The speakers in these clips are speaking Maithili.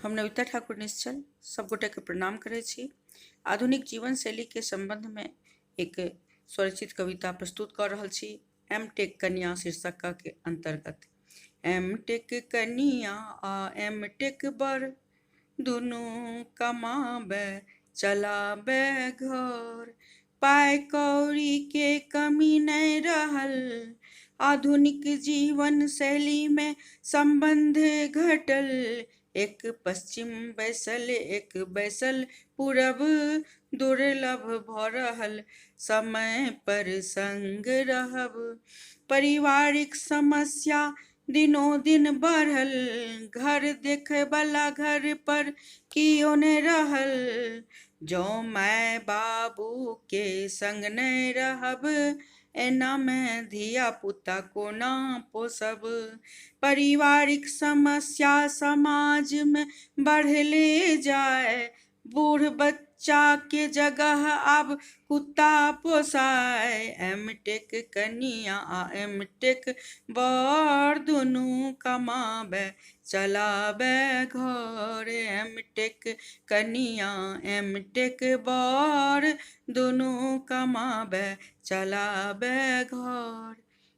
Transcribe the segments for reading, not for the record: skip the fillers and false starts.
हम नविता ठाकुर निश्चल सब गोटे के प्रणाम करे छी। आधुनिक जीवन शैली के संबंध में एक स्वरचित कविता प्रस्तुत कर रहल छी। एम टेक कन्या शीर्षक के अंतर्गत। एम टेक कन्या आ एम टेक बर दुनू कमाबे चलाबे घर, पाय कौड़ी के कमी नहीं रहल, आधुनिक जीवन शैली में संबंध घटल, एक पश्चिम बैसल एक बैसल पूरब दुर्लभ भ रहल, समय पर संग रहब, पारिवारिक समस्या दिनों दिन बढ़ल, घर देखे वाला घर पर कियो ने रहल, जो माय बाबू के संग नहीं रहब, एना में धिया पुता कोना पोसब, पारिवारिक समस्या समाज में बढ़ले जाए, बूढ़ बच्चा के जगह अब कुत्ता पोसाए, एम टेक कनिया आ एम टेक बर दुनू कमाबे चलाबे घर, एम टेक कनिया एम टेक बर दुनू कमाबे चलाबे घर।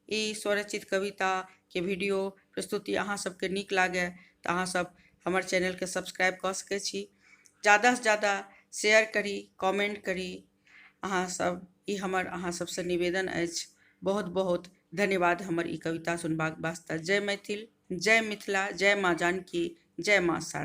ई स्वरचित कविता के वीडियो प्रस्तुति अहाँ सबके नीक लागे तो अहाँ सब हमर चैनल के सब्सक्राइब कर सकै छी। ज़्यादा से ज़्यादा शेयर करी, कमेंट करी। अहाँ सब ई हमर अहाँ सबसे निवेदन अछि। बहुत बहुत धन्यवाद हमर ई कविता सुनबाक वास्ते। जय मैथिल, जय मिथिला, जय माँ जानकी, जय माँ शारदा।